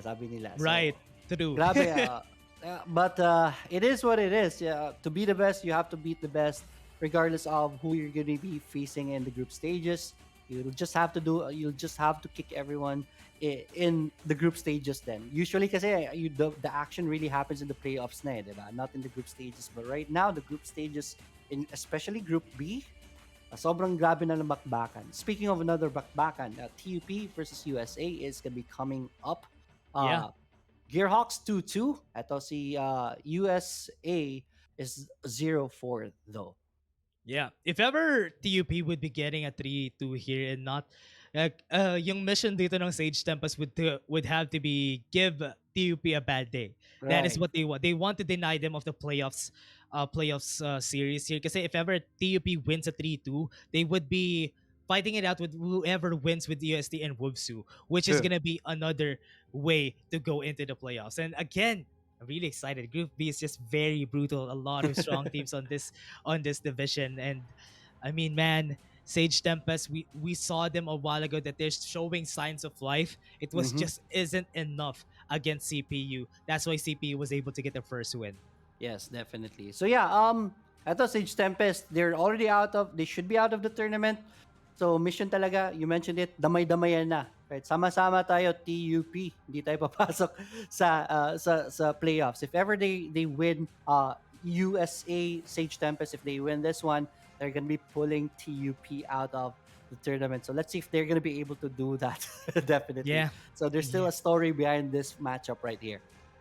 sabi nila. Right. So, True. grabe. But it is what it is. To be the best, you have to beat the best, regardless of who you're going to be facing in the group stages. You'll just have to kick everyone in the group stages. Then usually, kasi the action really happens in the playoffs, na, diba? Not in the group stages. But right now, the group stages, in especially Group B, sobrang grabe na ng bakbakan. Speaking of another bakbakan, TUP versus USA is gonna be coming up. Yeah. Gearhawks 2-2. Ito si USA is 0-4 though. Yeah. If ever TUP would be getting a 3-2 here and not yung mission dito ng Sage Tempest would have to be give TUP a bad day. That is Right. what they want. They want to deny them of the playoffs series here kasi if ever TUP wins a 3-2, they would be fighting it out with whoever wins with UST and Wuvsu, which is True. going to be another way to go into the playoffs. And again, I'm really excited. Group B is just very brutal. A lot of strong teams on this division, and I mean, man, Sage Tempest. We saw them a while ago that they're showing signs of life. It was Mm-hmm. just isn't enough against CPU. That's why CPU was able to get the first win. Yes, definitely. So yeah, ito Sage Tempest, they should be out of the tournament. So mission talaga, you mentioned it, damay-damayan na. Right? Sama-sama tayo TUP. Hindi tayo papasok sa playoffs. If ever they win USA Sage Tempest, if they win this one, they're going to be pulling TUP out of the tournament. So let's see if they're going to be able to do that. Definitely. Yeah, So there's still yeah. a story behind this matchup right here.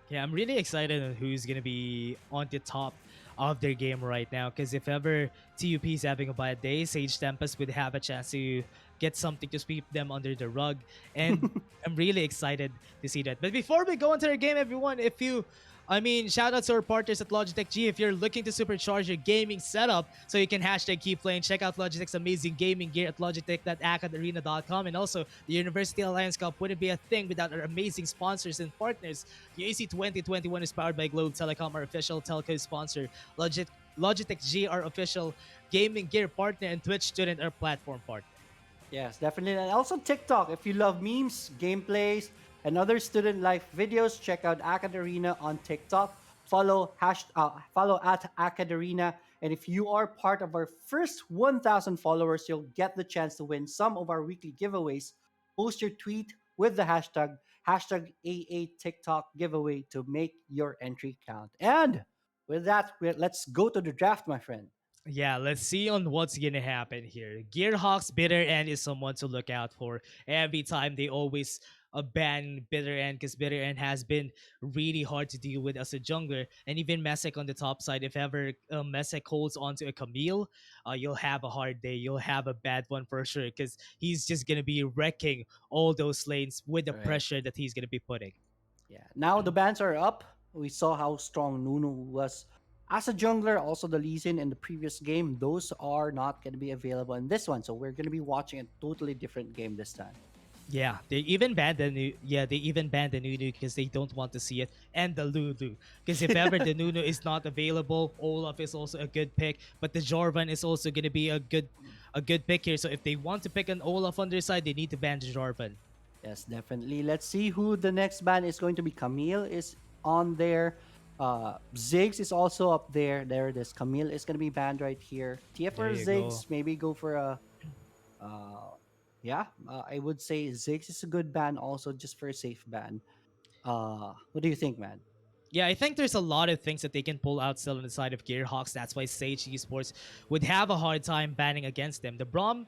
Yeah, I'm really excited on who's gonna be on the top of their game right now. Because if ever TUP is having a bad day, Sage Tempest would have a chance to get something to sweep them under the rug, and I'm really excited to see that. But before we go into our game, everyone, shout out to our partners at Logitech G. If you're looking to supercharge your gaming setup so you can hashtag keep playing, check out Logitech's amazing gaming gear at logitech.acadarena.com. And also, the University Alliance Cup wouldn't be a thing without our amazing sponsors and partners. UAC 2021 is powered by Globe Telecom, our official telco sponsor. Logitech G, our official gaming gear partner, and Twitch student, our platform partner. Yes, definitely. And also TikTok. If you love memes, gameplays, and other student life videos, check out AcadArena on TikTok. Follow at AcadArena. And if you are part of our first 1,000 followers, you'll get the chance to win some of our weekly giveaways. Post your tweet with the hashtag AA TikTok giveaway to make your entry count. And with that, let's go to the draft, my friend. Yeah, let's see on what's gonna happen here. Gearhawk's Bitter End is someone to look out for. Every time they always ban Bitter End because Bitter End has been really hard to deal with as a jungler. And even Messick on the top side, if ever Messick holds onto a Camille, you'll have a hard day. You'll have a bad one for sure because he's just gonna be wrecking all those lanes with the Right. pressure that he's gonna be putting. Yeah. Now the bans are up. We saw how strong Nuno was as a jungler. Also, the Lee Sin in the previous game. Those are not going to be available in this one. So we're going to be watching a totally different game this time. Yeah, they even banned the new. Yeah, they even banned the Nunu because they don't want to see it, and the Lulu. Because if ever the Nunu is not available, Olaf is also a good pick, but the Jorvan is also gonna be a good pick here. So if they want to pick an Olaf on their side, they need to ban the Jorvan. Yes, definitely. Let's see who the next ban is going to be. Camille is on there. Ziggs is also up there. There it is. Camille is going to be banned right here. TF There or you go. Ziggs, maybe go for a yeah, I would say Ziggs is a good ban also, just for a safe ban. What do you think, man? Yeah, I think there's a lot of things that they can pull out still on the side of Gearhawks. That's why Sage Esports would have a hard time banning against them. The Brom,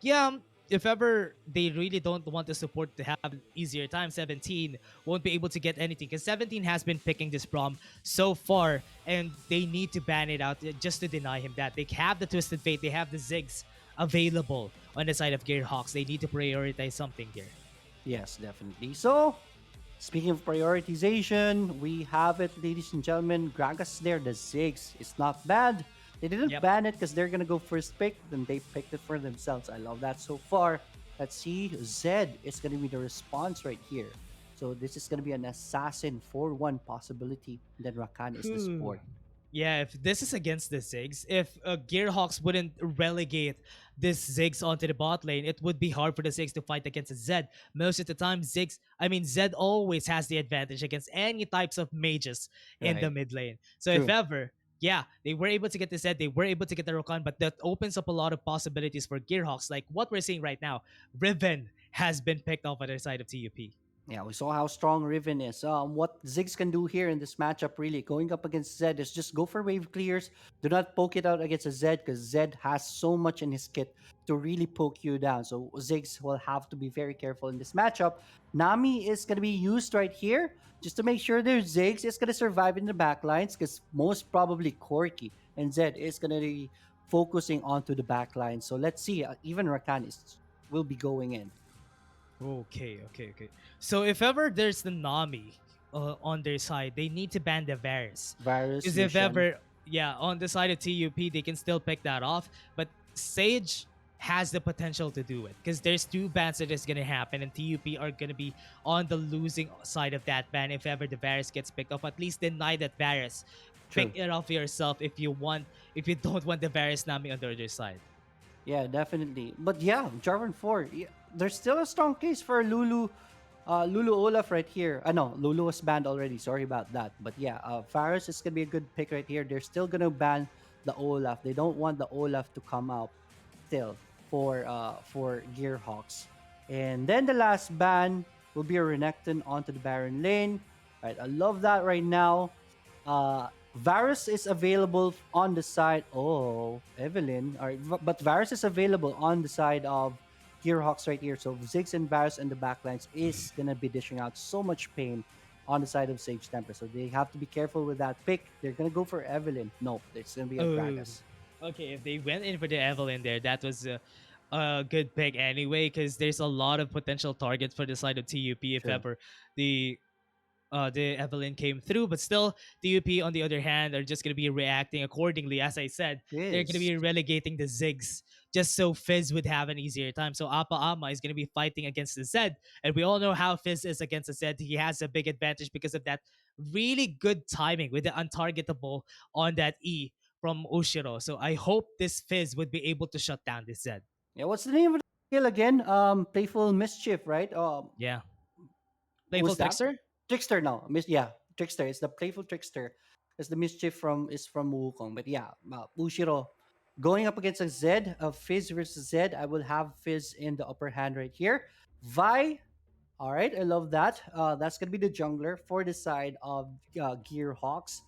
yeah, if ever they really don't want the support to have an easier time, 17 won't be able to get anything because 17 has been picking this Brom so far, and they need to ban it out just to deny him that. They have the Twisted Fate, they have the Ziggs available on the side of Gearhawks. They need to prioritize something here. Yes, definitely. So, speaking of prioritization, we have it, ladies and gentlemen. Gragas there, the Ziggs. It's not bad. They didn't Yep. ban it because they're gonna go first pick, then they picked it for themselves. I love that so far. Let's see. Zed is gonna be the response right here. So this is gonna be an assassin 4-1 possibility. Then Rakan is the Whew. support. Yeah, if this is against the Ziggs, if Gearhawks wouldn't relegate this Ziggs onto the bot lane, it would be hard for the Ziggs to fight against a Zed. Most of the time, Zed always has the advantage against any types of mages in the Right. mid lane. So if True. ever, yeah, they were able to get the Zed, they were able to get the Rokan, but that opens up a lot of possibilities for Gearhawks, like what we're seeing right now. Riven has been picked off on the side of TUP. Yeah, we saw how strong Riven is. What Ziggs can do here in this matchup, really, going up against Zed, is just go for wave clears. Do not poke it out against a Zed because Zed has so much in his kit to really poke you down. So Ziggs will have to be very careful in this matchup. Nami is going to be used right here just to make sure there's Ziggs is going to survive in the backlines because most probably Corki and Zed is going to be focusing onto the backline. So let's see. Even Rakan will be going in. Okay. So if ever there's the Nami on their side, they need to ban the Varus. Varus, Because if Lucian. ever, yeah, on the side of TUP, they can still pick that off. But Sage has the potential to do it. Because there's two bans that is going to happen, and TUP are going to be on the losing side of that ban if ever the Varus gets picked off. At least deny that Varus. Pick True. it off yourself if you don't want the Varus Nami on the other side. Yeah, definitely. But yeah, Jarvan 4. Yeah, there's still a strong case for Lulu Olaf right here. No, Lulu was banned already. Sorry about that. But yeah, Varus is gonna be a good pick right here. They're still gonna ban the Olaf. They don't want the Olaf to come out still for Gearhawks. And then the last ban will be a Renekton onto the Baron lane. Right, I love that right now. Varus is available on the side. Oh, Evelyn. All right, but Varus is available on the side of Gearhawks right here. So Ziggs and Varus in the backlines is gonna be dishing out so much pain on the side of Sage Temper. So they have to be careful with that pick. They're gonna go for Evelyn. No, it's gonna be a Oh, Gragas. okay. If they went in for the Evelyn there, that was a good pick anyway, because there's a lot of potential targets for the side of TUP if True. ever the the Evelyn came through. But still, TUP on the other hand are just gonna be reacting accordingly. As I said, they're gonna Yes. be relegating the Ziggs just so Fizz would have an easier time. So Appa Ama is gonna be fighting against the Zed, and we all know how Fizz is against the Zed. He has a big advantage because of that really good timing with the untargetable on that E from Ushiro. So I hope this Fizz would be able to shut down this Zed. Yeah, what's the name of the skill again? Playful Mischief, right? Yeah. Playful Who's that? Trickster? Trickster now. Yeah, Trickster. It's the playful Trickster. It's the mischief from Wukong. But yeah, Ushiro going up against a Zed, a Fizz versus Zed. I will have Fizz in the upper hand right here. Vi. All right, I love that. That's gonna be the jungler for the side of Gearhawks.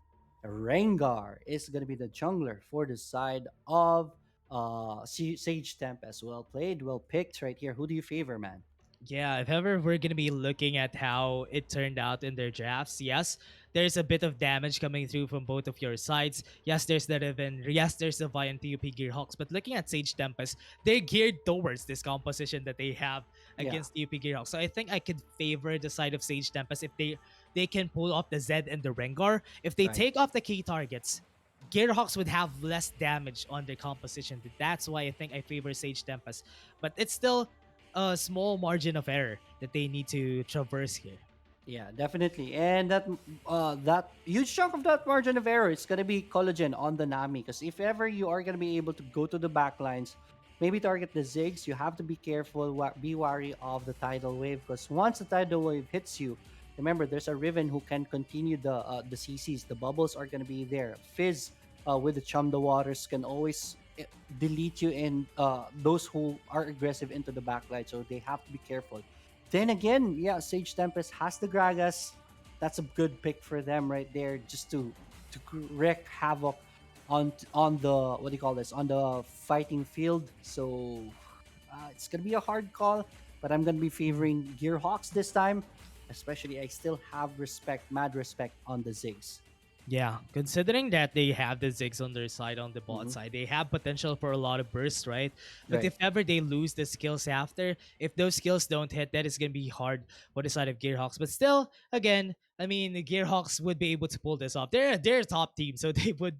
Rengar is gonna be the jungler for the side of Sage Tempest. Well played, well picked right here. Who do you favor, man? Yeah, if ever we're gonna be looking at how it turned out in their drafts, yes, there's a bit of damage coming through from both of your sides. Yes, there's the Riven. Yes, there's the Vi and TUP Gearhawks. But looking at Sage Tempest, they're geared towards this composition that they have Yeah, against TUP Gearhawks. So I think I could favor the side of Sage Tempest if they can pull off the Zed and the Rengar. If they right. take off the key targets, Gearhawks would have less damage on their composition. That's why I think I favor Sage Tempest. But it's still a small margin of error that they need to traverse here. Yeah, definitely. And that huge chunk of that margin of error is gonna be collagen on the Nami. Because if ever you are gonna be able to go to the backlines, maybe target the Ziggs, you have to be careful, be wary of the tidal wave. Because once the tidal wave hits you, remember there's a Riven who can continue the CCs. The bubbles are gonna be there. Fizz with the Chum the Waters can always delete you and those who are aggressive into the backline. So they have to be careful. Then again, yeah, Sage Tempest has the Gragas. That's a good pick for them right there, just to wreak havoc on the what do you call this on the fighting field. So it's gonna be a hard call, but I'm gonna be favoring Gearhawks this time. Especially, I still have respect, mad respect on the Ziggs. Yeah, considering that they have the Ziggs on their side, on the bot Hmm. side, they have potential for a lot of bursts, right? But Right. if ever they lose the skills after, if those skills don't hit, that is going to be hard for the side of Gearhawks. But still, again, I mean, the Gearhawks would be able to pull this off. They're a top team, so they would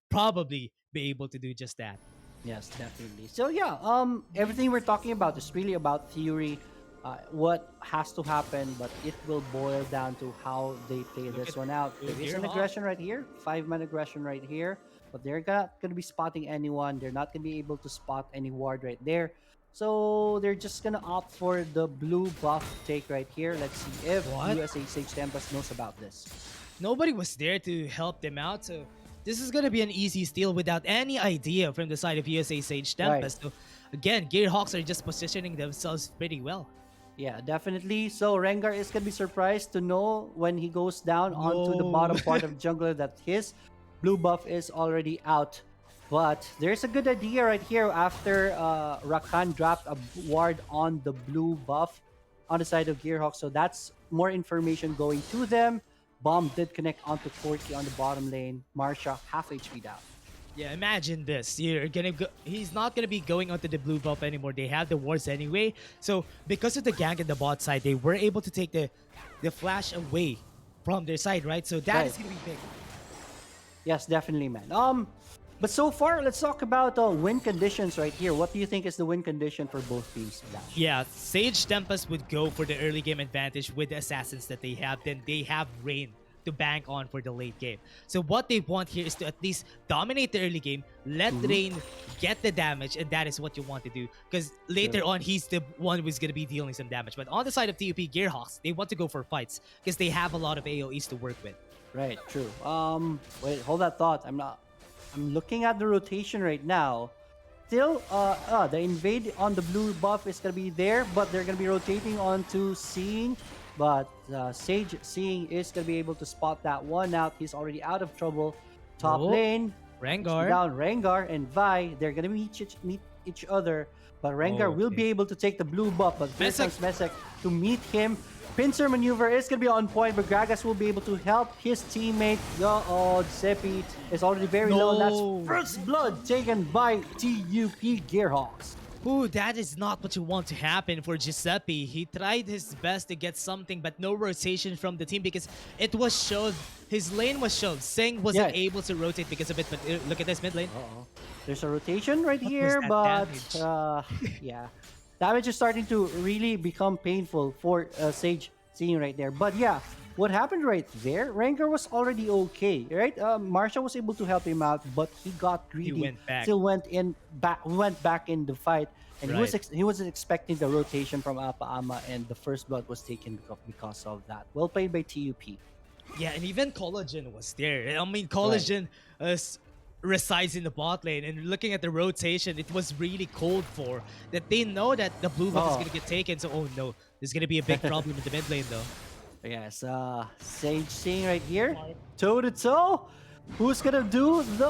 probably be able to do just that. Yes, definitely. So yeah, everything we're talking about is really about theory. what has to happen, but it will boil down to how they play Look at this one out. There is an Gearhawk. aggression right here, 5-man aggression right here, but they're not going to be spotting anyone. They're not going to be able to spot any ward right there. So they're just going to opt for the blue buff take right here. Let's see if What? USA Sage Tempest knows about this. Nobody was there to help them out, so this is gonna be an easy steal without any idea from the side of USA Sage Right. Tempest. So again, Gearhawks are just positioning themselves pretty well. Yeah, definitely. So Rengar is gonna be surprised to know when he goes down onto the No. bottom part of jungler that his blue buff is already out. But there's a good idea right here after Rakan dropped a ward on the blue buff on the side of Gearhawk. So that's more information going to them. Bomb did connect onto Corki on the bottom lane. Marsha half HP down. Yeah, imagine this. You're gonna go, he's not gonna be going onto the blue buff anymore. They have the wards anyway. So because of the gank in the bot side, they were able to take the flash away from their side, right? So that Right. is gonna be big. Yes, definitely, man. But so far, let's talk about win conditions right here. What do you think is the win condition for both teams, Dash? Yeah, Sage Tempest would go for the early game advantage with the assassins that they have. Then they have Rain to bank on for the late game. So what they want here is to at least dominate the early game, let Rain get the damage, and that is what you want to do. Because later on, he's the one who's going to be dealing some damage. But on the side of TUP Gearhawks, they want to go for fights because they have a lot of AoEs to work with. Right, true. Wait, hold that thought. I'm looking at the rotation right now. Still, the invade on the blue buff is gonna be there, but they're gonna be rotating onto Seeing. But Sage Seeing is gonna be able to spot that one out. He's already out of trouble. Top Oh, lane, Rengar. down Rengar and Vi. They're gonna meet each other, but Rengar will Okay. be able to take the blue buff. But here Messick. comes Messick to meet him. Pincer maneuver is gonna be on point, but Gragas will be able to help his teammate. Oh, Giuseppe is already very low. And No. that's first blood taken by TUP Gearhawks. Ooh, that is not what you want to happen for Giuseppe. He tried his best to get something, but no rotation from the team because it was showed. His lane was shown. Sing wasn't Yeah. able to rotate because of it, but look at this mid lane. Uh-oh. There's a rotation right What was here, that but damage? yeah, damage is starting to really become painful for Sage seeing right there. But yeah, what happened right there? Rengar was already okay, right? Marsha was able to help him out, but he got greedy. went back. Still went back in the fight, and Right. he wasn't expecting the rotation from Appa Ama, and the first blood was taken because of that. Well played by TUP. Yeah, and even Collagen was there. I mean, Collagen resides in the bot lane, and looking at the rotation, it was really cold for that. They know that the blue buff is Oh. gonna get taken, so oh no, there's gonna be a big problem in the mid lane though. Yes, Sage seeing right here, toe to toe. Who's gonna do the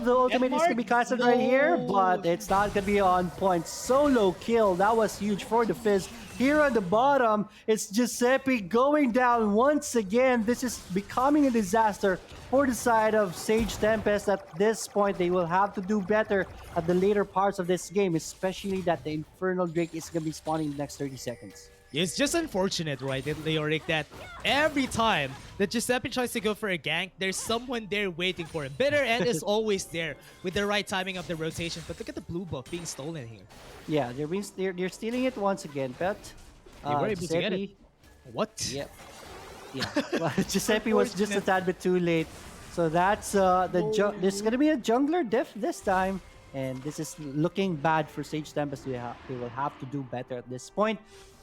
the ultimate is gonna be casted right here, No. but it's not gonna be on point. Solo kill, that was huge for the Fizz. Here at the bottom, it's Giuseppe going down once again. This is becoming a disaster for the side of Sage Tempest. At this point, they will have to do better at the later parts of this game, especially that the Infernal Drake is gonna be spawning in the next 30 seconds. It's just unfortunate, right, Leoric, that every time that Giuseppe tries to go for a gank, there's someone there waiting for him. Bitter End is always there with the right timing of the rotation, but look at the blue buff being stolen here. Yeah, they're stealing it once again, but They were able to get it. Giuseppe, What? yep, yeah. Well, Giuseppe was just a tad bit too late, so that's this is gonna be a jungler diff this time, and this is looking bad for Sage Tempest. They will have to do better at this point.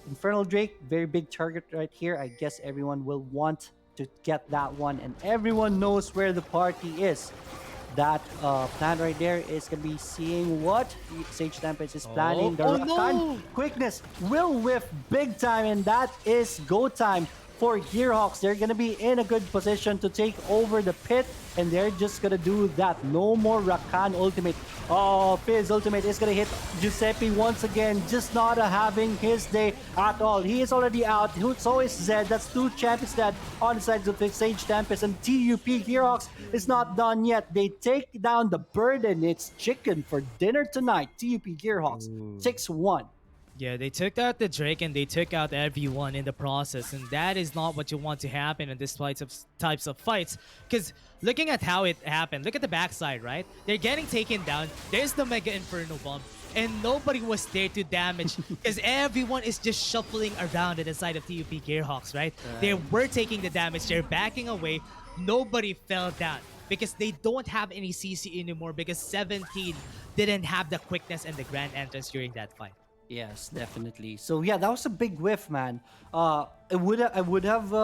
Infernal Drake, very big target right here. I guess everyone will want to get that one, and everyone knows where the party is. That plan right there is going to be seeing what Sage Tempest is planning. The Oh, Rakan no. quickness will whiff big time, and that is go time for Gearhawks. They're going to be in a good position to take over the pit, and they're just going to do that. No more Rakan ultimate. Oh, Fizz ultimate is going to hit Giuseppe once again, just not having his day at all. He is already out. So is Zed. That's two champions dead on the sides of the Sage Tempest, and TUP Gearhawks is not done yet. They take down the burden. It's chicken for dinner tonight. TUP Gearhawks 6-1. Yeah, they took out the Drake and they took out everyone in the process, and that is not what you want to happen in this types of fights. Because looking at how it happened, look at the backside, right? They're getting taken down. There's the Mega Inferno Bomb, and nobody was there to damage because everyone is just shuffling around at the side of TUP Gearhawks, right? They Right. were taking the damage. They're backing away. Nobody fell down because they don't have any CC anymore because 17 didn't have the quickness and the grand entrance during that fight. Yes, definitely. So yeah, that was a big whiff, man. I would have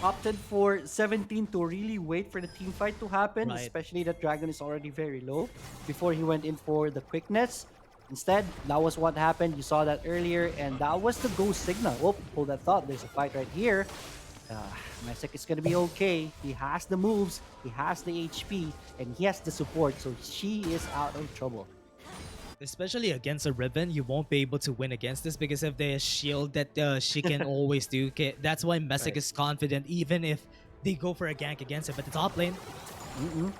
opted for 17 to really wait for the team fight to happen, Right. especially that Dragon is already very low before he went in for the quickness. Instead, that was what happened. You saw that earlier, and that was the go signal. Oh, hold that thought. There's a fight right here. Uh, Mesek is gonna be okay. He has the moves, he has the HP, and he has the support, so she is out of trouble. Especially against a Riven, you won't be able to win against this because of the shield that she can always do. That's why Messick Right. is confident even if they go for a gank against it. But the top lane, Mm-mm.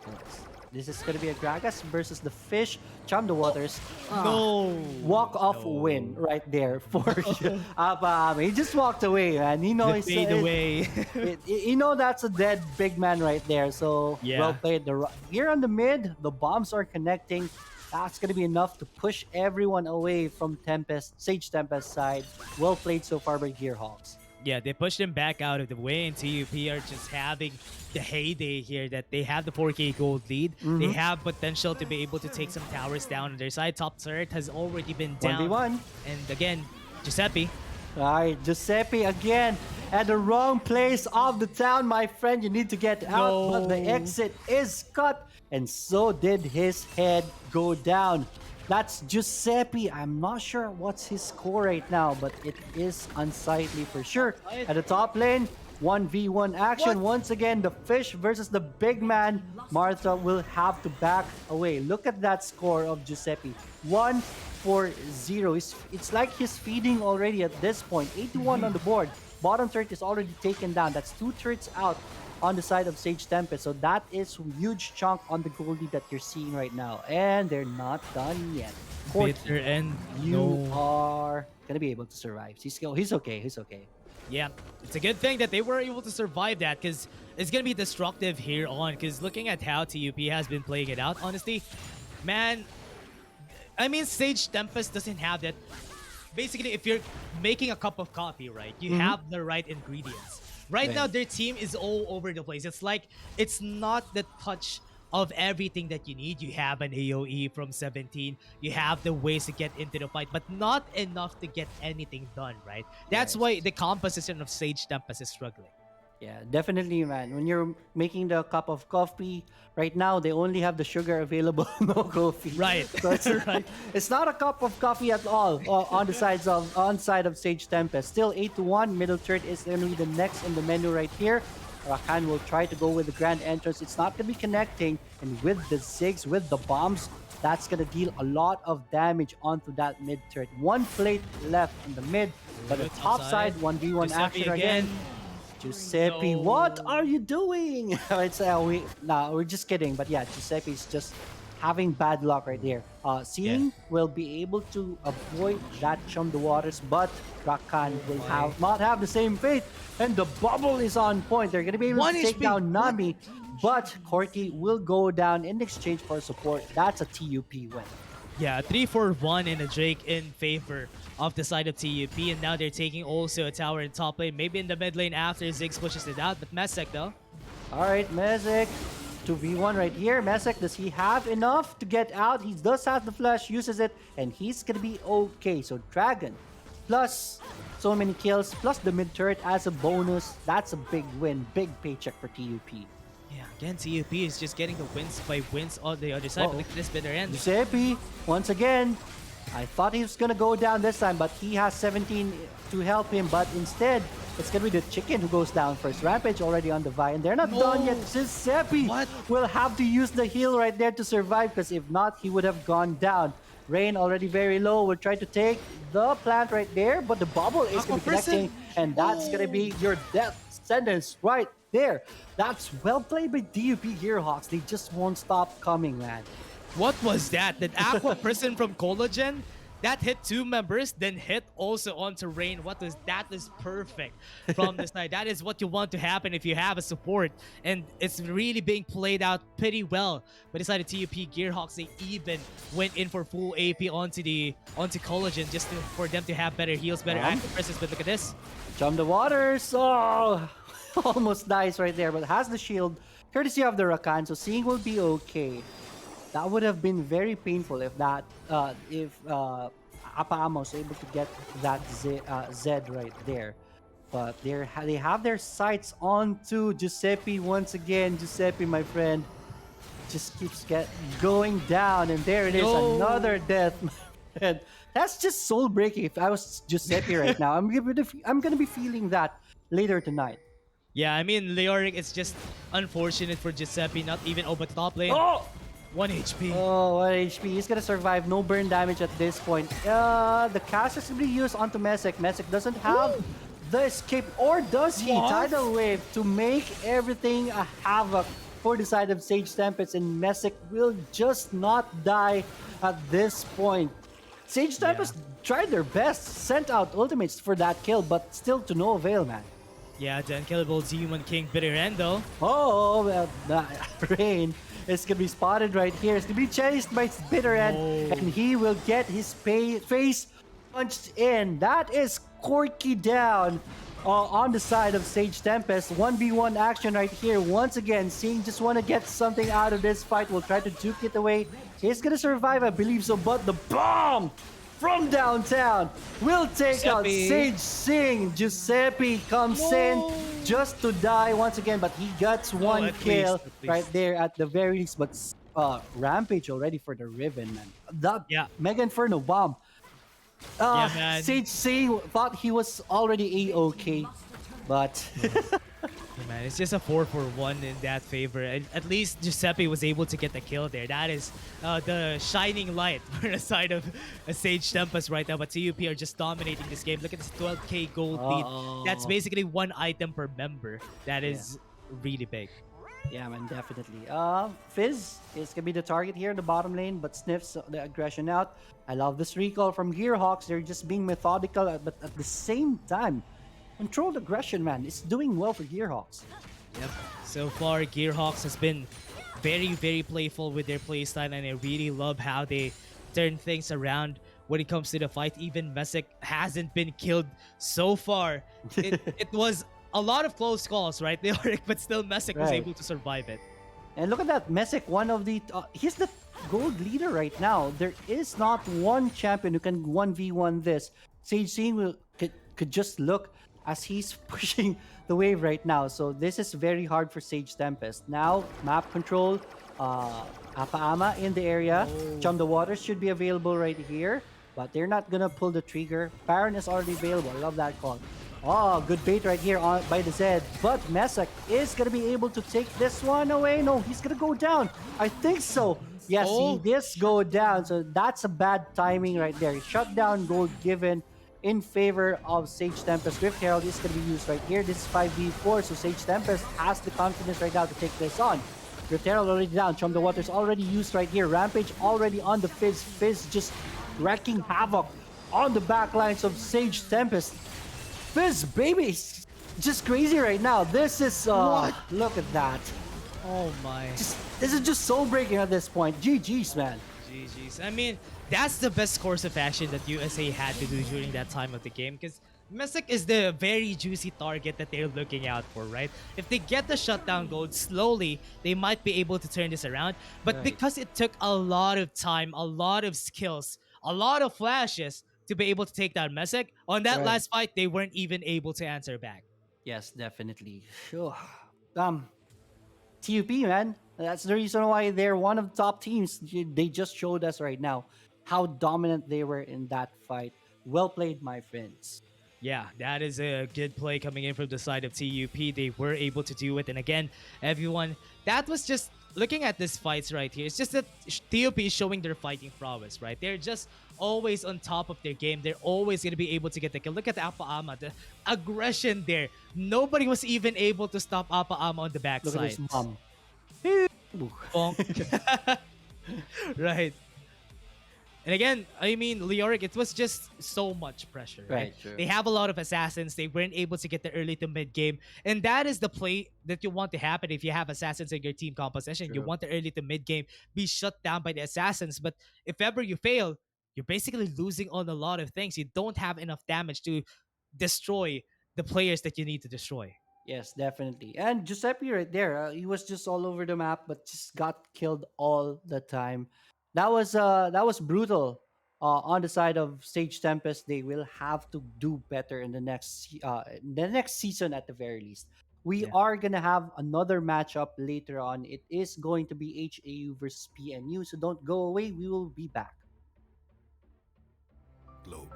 Yes. This is gonna be a Gragas versus the Fish. Chum the Waters. no. Walk off No. win right there for Abam. He just walked away, man. You know, The fade away. you know that's a dead big man right there. So Yeah. well played. Here on the mid, the bombs are connecting. That's gonna be enough to push everyone away from Sage Tempest side. Well played so far by Gearhawks. Yeah, they pushed him back out of the way, and TUP are just having the heyday here that they have the 4K gold lead. They have potential to be able to take some towers down on their side. Top turret has already been down. 1v1. And again, Giuseppe. Alright, Giuseppe again at the wrong place of the town, my friend. You need to get out, but the No. exit is cut, and so did his head go down. That's Giuseppe. I'm not sure what's his score right now, but it is unsightly for sure. At the top lane, 1v1 action. What? Once again, the Fish versus the big man. Martha will have to back away. Look at that score of Giuseppe. 1-4-0. It's like he's feeding already at this point. 8-1 on the board. Bottom turret is already taken down. That's 2 turrets out on the side of Sage Tempest. So that is a huge chunk on the goldie that you're seeing right now. And they're not done yet. Corky, Bitter and you no. are gonna be able to survive. He's okay. He's okay. Yeah, it's a good thing that they were able to survive that because it's going to be destructive here on. Because looking at how TUP has been playing it out, honestly, man, I mean, Sage Tempest doesn't have that. Basically, if you're making a cup of coffee, right, you have the right ingredients. Right now, Right. their team is all over the place. It's like it's not the touch of everything that you need. You have an AoE from 17. You have the ways to get into the fight, but not enough to get anything done, right? That's Yes. why the composition of Sage Tempest is struggling. Yeah, definitely, man. When you're making the cup of coffee, right now they only have the sugar available, no coffee. Right. So it's, Right. it's not a cup of coffee at all on the side of Sage Tempest. Still 8-1. Middle turret is going to be the next in the menu right here. Rakan will try to go with the grand entrance. It's not going to be connecting, and with the zigs, with the bombs, that's going to deal a lot of damage onto that mid turret. One plate left in the mid, but the Good top outside. side 1v1 Giuseppe action again. Giuseppe, No. what are you doing? We're just kidding. But yeah, Giuseppe's just having bad luck right there. Seeing will be able to avoid that Chum the Waters, but Rakan will not have the same fate. And the bubble is on point. They're gonna be able One to take HP. down Nami, but Corky will go down in exchange for support. That's a TUP win. Yeah, 3-4-1 in a Drake in favor of the side of TUP, and now they're taking also a tower in top lane, maybe in the mid lane after Ziggs pushes it out, but Messek though. All right, Mezek, 2v1 right here. Mezek, does he have enough to get out? He does have the flash, uses it, and he's gonna be okay. So Dragon, plus so many kills, plus the mid turret as a bonus. That's a big win, big paycheck for TUP. Yeah, again, TUP is just getting the wins by wins on the other side, but look at this bitter end. Giuseppe, once again, I thought he was gonna go down this time, but he has 17 to help him. But instead, it's gonna be the chicken who goes down first. Rampage already on the Vi, and they're not done yet. Giuseppe What? will have to use the heal right there to survive, because if not, he would have gone down. Rain already very low. Will try to take the plant right there, but the bubble is gonna be connecting, and that's gonna be your death sentence right there. That's well played by DUP Gearhawks. They just won't stop coming, man. What was that? That Aqua Prison from Collagen? That hit two members, then hit also onto Rain. That is perfect from the side. That is what you want to happen if you have a support. And it's really being played out pretty well. But decided TUP Gearhawks, they even went in for full AP onto Collagen just for them to have better heals, better active presence. But look at this. Jump the waters. Oh, almost dies right there, but has the shield, courtesy of the Rakan. So seeing will be okay. That would have been very painful if Apaama was able to get that Zed right there. But they have their sights onto Giuseppe once again. Giuseppe, my friend, just keeps going down, and there it is, another death. My friend. That's just soul breaking. If I was Giuseppe right now, I'm gonna be feeling that later tonight. Yeah, I mean, Leoric, it's just unfortunate for Giuseppe, not even over the top lane. Oh! 1 HP. Oh, 1 HP. He's gonna survive. No burn damage at this point. The cast is gonna be used onto Messick. Messick doesn't have the escape, or does he? What? Tidal Wave to make everything a havoc for the side of Sage Tempest, and Messick will just not die at this point. Sage Tempest tried their best, sent out ultimates for that kill, but still to no avail, man. Yeah, the unkillable Demon King Bitter End though. Oh, Rain is going to be spotted right here. It's going to be chased by Bitter End, and he will get his face punched in. That is Corky down on the side of Sage Tempest. 1v1 action right here. Once again, Seeing just want to get something out of this fight. Will try to juke it away. He's going to survive, I believe so, but the bomb from downtown will take out Sage Sing. Giuseppe comes in just to die once again, but he gets one kill right there at the very least. But Rampage already for the Riven, man. That Mega Inferno bomb. Man. Sage Sing thought he was already A-okay, but... Man, it's just a 4-for-1 in that favor. At least Giuseppe was able to get the kill there. That is the shining light for the side of Sage Tempest right now. But TUP are just dominating this game. Look at this 12k gold lead. That's basically one item per member. That is really big. Yeah, man, definitely. Fizz is gonna be the target here in the bottom lane, but sniffs the aggression out. I love this recall from Gearhawks. They're just being methodical, but at the same time, controlled aggression, man. It's doing well for Gearhawks. Yep. So far, Gearhawks has been very, very playful with their playstyle, and I really love how they turn things around when it comes to the fight. Even Messick hasn't been killed so far. It was a lot of close calls, right, but still Messick was able to survive it. And look at that, Messick, one of the... he's the gold leader right now. There is not one champion who can 1v1 this. Sage Sing could just look as he's pushing the wave right now. So this is very hard for Sage Tempest. Now, map control, Apaama in the area. Chum the Waters should be available right here, but they're not gonna pull the trigger. Baron is already available. I love that call. Oh, good bait right here by the Zed. But Messick is gonna be able to take this one away. No, he's gonna go down. I think so. Yes, he did go down. So that's a bad timing right there. Shutdown gold given in favor of Sage Tempest. Rift Herald is going to be used right here. This is 5v4, so Sage Tempest has the confidence right now to take this on. Rift Herald already down. Chum the Waters already used right here. Rampage already on the Fizz. Fizz just wrecking havoc on the back lines of Sage Tempest. Fizz, baby, is just crazy right now. This is, look at that. Oh my. This is just soul breaking at this point. GG's, man. GG's. I mean, that's the best course of action that USA had to do during that time of the game, because Messick is the very juicy target that they're looking out for, right? If they get the shutdown gold slowly, they might be able to turn this around. But because it took a lot of time, a lot of skills, a lot of flashes to be able to take down Messick, on that last fight, they weren't even able to answer back. Yes, definitely. Sure. TUP, man. That's the reason why they're one of the top teams. They just showed us right now how dominant they were in that fight. Well played, my friends. Yeah, that is a good play coming in from the side of TUP. They were able to do it. And again, everyone, that was just looking at these fights right here. It's just that TUP is showing their fighting prowess, right? They're just always on top of their game. They're always going to be able to get the kill. Look at Apaama, the aggression there. Nobody was even able to stop Apaama on the backside. Look at his mom. Bonk. Right. And again, I mean, Leoric, it was just so much pressure, right? Right, true. They have a lot of assassins. They weren't able to get the early to mid game. And that is the play that you want to happen if you have assassins in your team composition. You True. want the early to mid game be shut down by the assassins. But if ever you fail, you're basically losing on a lot of things. You don't have enough damage to destroy the players that you need to destroy. Yes, definitely. And Giuseppe right there, he was just all over the map, but just got killed all the time. That was brutal. On the side of Stage Tempest, they will have to do better in the next season at the very least. We Yeah. are gonna have another matchup later on. It is going to be HAU versus PNU, so don't go away. We will be back. Globe.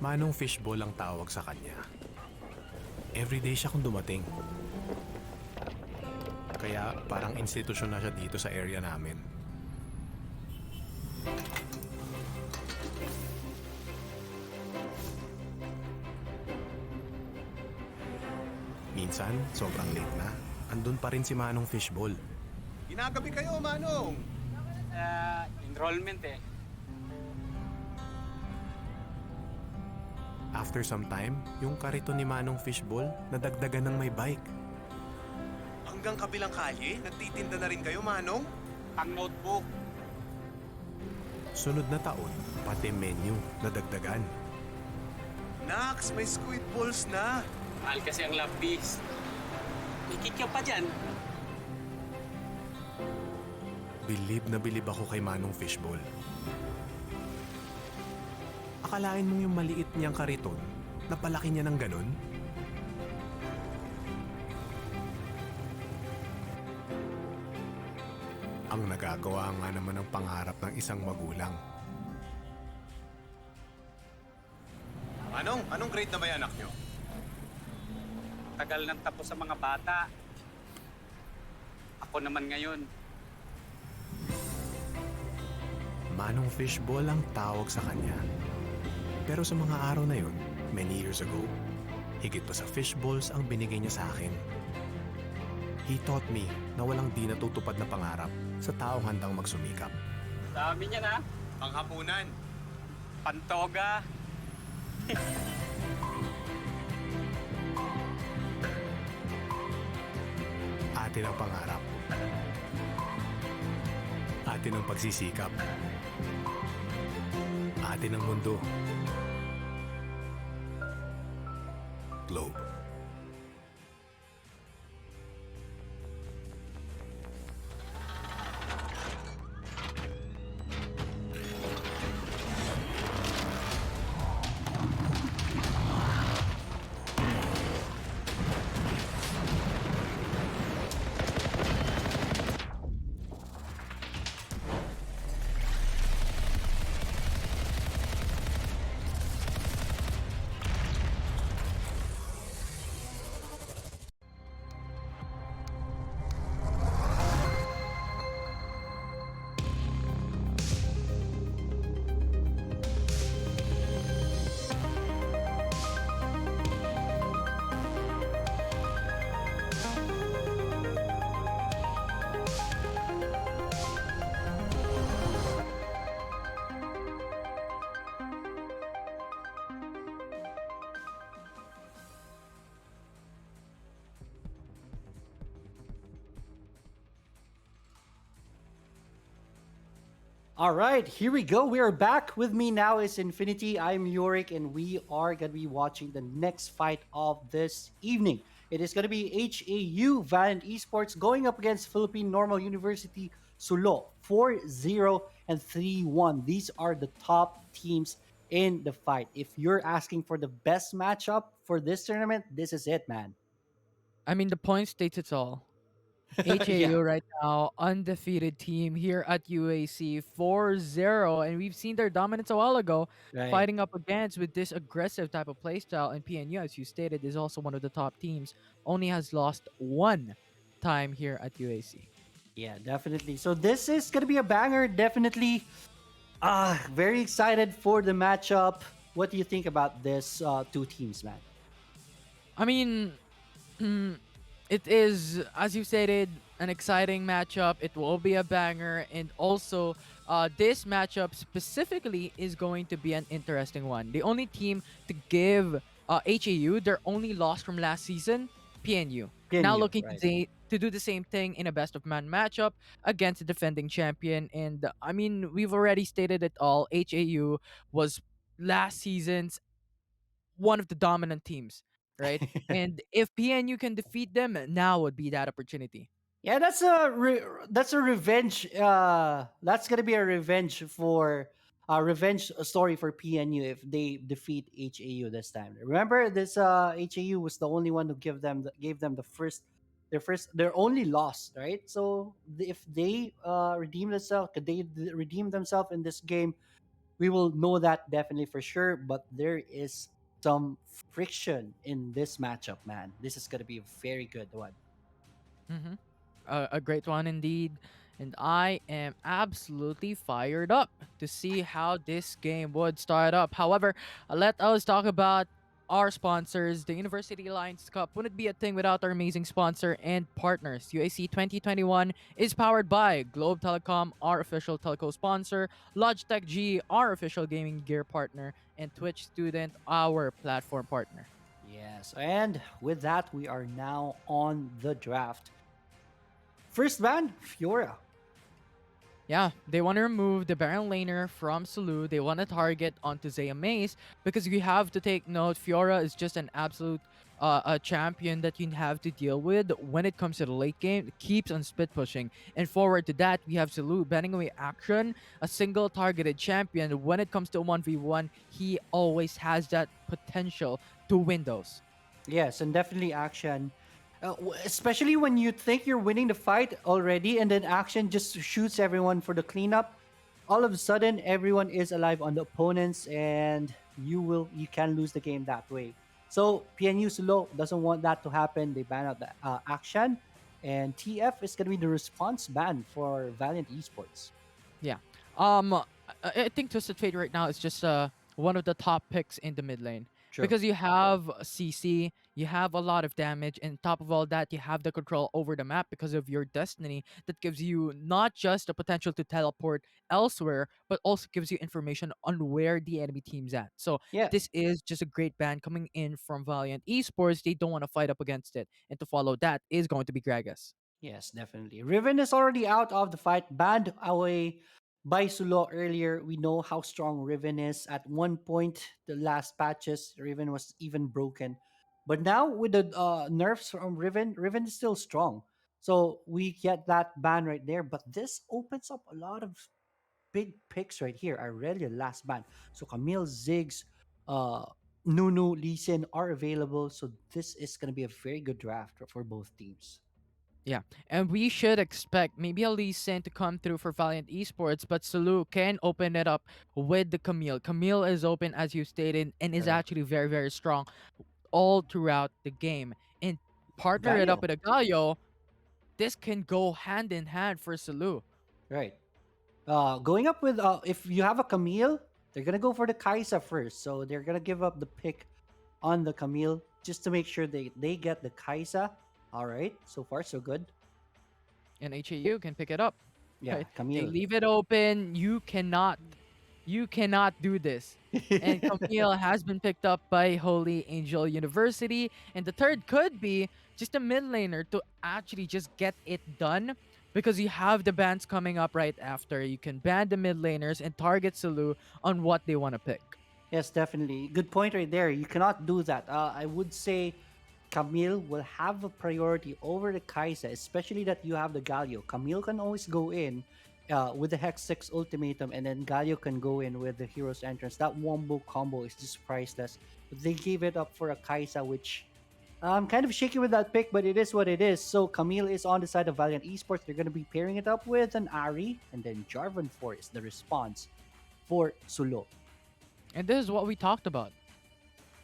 Manong Fishball ang tawag sa kanya. Everyday siya kung dumating. Kaya parang institusyon na siya dito sa area namin. Minsan, sobrang late na. Andun pa rin si Manong Fishball. Ginagabi kayo, Manong! Enrollment eh. After some time, yung karito ni Manong Fishball nadagdagan ng may bike. Hanggang kabilang kalye, nagtitinda na rin kayo, Manong? Ang notebook. Sunod na taon, pati menu nadagdagan. Nax, may squid balls na! Mahal kasi ang love piece. May kikyaw pa dyan. Bilib na bilib ako kay Manong Fishball. Akalain mong yung maliit niyang kariton, napalaki niya ng ganon? Ang nagagawa nga naman ng pangarap ng isang magulang. Manong, anong grade na ba yung anak nyo? Tagal nang tapos sa mga bata. Ako naman ngayon. Manong Fishball ang tawag sa kanya. Pero sa mga araw na yun, many years ago, higit pa sa fishballs ang binigay niya sa akin. He taught me na walang di natutupad na pangarap sa taong handang magsumikap. Dami niya na. Panghapunan. Pantoga. Atin ang pangarap. Atin ang pagsisikap. Atin ang mundo. Globe. All right, here we go. We are back. With me now is Infinity. I'm Yorick, and we are going to be watching the next fight of this evening. It is going to be HAU Valiant Esports going up against Philippine Normal University Sulo 4-0 and 3-1. These are the top teams in the fight. If you're asking for the best matchup for this tournament, this is it, man. I mean, the point states it all. Yeah, HAU right now, undefeated team here at UAC 4-0, and we've seen their dominance a while ago, right. fighting up against with this aggressive type of playstyle. And PNU, as you stated, is also one of the top teams, only has lost one time here at UAC. Yeah, definitely. So this is going to be a banger, definitely. Very excited for the matchup. What do you think about this two teams, man? I mean, it is, as you stated, an exciting matchup. It will be a banger, and also, this matchup specifically is going to be an interesting one. The only team to give HAU their only loss from last season, PNU. Now PNU, looking right? to do the same thing in a best of man matchup against the defending champion. And I mean, we've already stated it all. HAU was last season's one of the dominant teams, right? And if PNU can defeat them, now would be that opportunity. Yeah, that's a revenge. That's gonna be a revenge for a revenge story for PNU if they defeat HAU this time. Remember, this HAU was the only one who gave them the their only loss, right? So if they redeem themselves in this game, we will know that definitely for sure. But there is some friction in this matchup, man. This is gonna be a very good one. Mm-hmm. A great one indeed. And I am absolutely fired up to see how this game would start up. However, let us talk about our sponsors. The University Alliance Cup wouldn't be a thing without our amazing sponsor and partners. UAC 2021 is powered by Globe Telecom, our official telco sponsor, Logitech G, our official gaming gear partner, and Twitch Student, our platform partner. Yes, and with that, we are now on the draft. First ban, Fiora. Yeah, they want to remove the Baron Laner from Sulu. They want to target onto Zaya Mace because you have to take note, Fiora is just an absolute a champion that you have to deal with when it comes to the late game. It keeps on split pushing. And forward to that, we have Sulu banning away action, a single targeted champion. When it comes to 1v1, he always has that potential to win those. Yes, and definitely Action. Especially when you think you're winning the fight already, and then Action just shoots everyone for the cleanup. All of a sudden, everyone is alive on the opponents, and you can lose the game that way. So PNU Solo doesn't want that to happen. They ban out the Action, and TF is gonna be the response ban for Valiant Esports. Yeah. I think Twisted Fate right now is just one of the top picks in the mid lane True. because you have CC, you have a lot of damage, and top of all that, you have the control over the map because of your destiny that gives you not just the potential to teleport elsewhere, but also gives you information on where the enemy team's at. So Yeah. this is just a great ban coming in from Valiant Esports. They don't want to fight up against it, and to follow that is going to be Gragas. Yes, definitely. Riven is already out of the fight, banned away by Sulo earlier. We know how strong Riven is. At one point, the last patches, Riven was even broken. But now with the nerfs from Riven, Riven is still strong. So we get that ban right there. But this opens up a lot of big picks right here. Aurelia last ban. So Camille, Ziggs, uh, Nunu, Lee Sin are available. So this is going to be a very good draft for both teams. Yeah, and we should expect maybe a Lee Sin to come through for Valiant Esports, but Sulu can open it up with the Camille. Camille is open, as you stated, and is Right. actually very, very strong all throughout the game. And partner it up Galio. with a Galio, this can go hand in hand for Sulu. Right. Going up with if you have a Camille, they're gonna go for the Kaisa first. So they're gonna give up the pick on the Camille just to make sure they get the Kaisa. All right. So far so good. And HAU can pick it up. Yeah, Right? They Camille. leave it open. You cannot You cannot do this. And Camille has been picked up by Holy Angel University. And the third could be just a mid laner to actually just get it done because you have the bans coming up right after. You can ban the mid laners and target Sulu on what they want to pick. Yes, definitely. Good point right there. You cannot do that. I would say Camille will have a priority over the Kaisa, especially that you have the Galio. Camille can always go in with the Hex 6 ultimatum, and then Galio can go in with the Hero's Entrance. That wombo combo is just priceless. But they gave it up for a Kaisa, which I'm kind of shaky with that pick, but it is what it is. So Camille is on the side of Valiant Esports. They're going to be pairing it up with an Ari, and then Jarvan 4 is the response for Sulo. And this is what we talked about.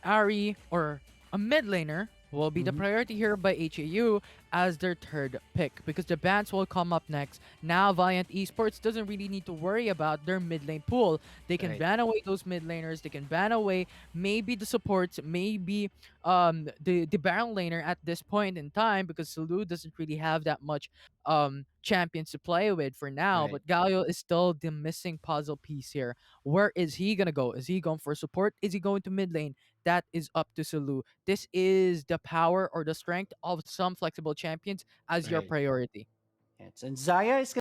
Ari or a mid laner will be the Mhm. priority here by HAU as their third pick because the bans will come up next. Now Valiant Esports doesn't really need to worry about their mid lane pool. They can Right. ban away those mid laners, they can ban away maybe the supports, maybe the Baron laner at this point in time because Sulu doesn't really have that much champions to play with for now, Right. but Galio is still the missing puzzle piece here. Where is he gonna go? Is he going for support? Is he going to mid lane? That is up to Sulu. This is the power or the strength of some flexible champions as your Right. priority. Yes. And Zaya is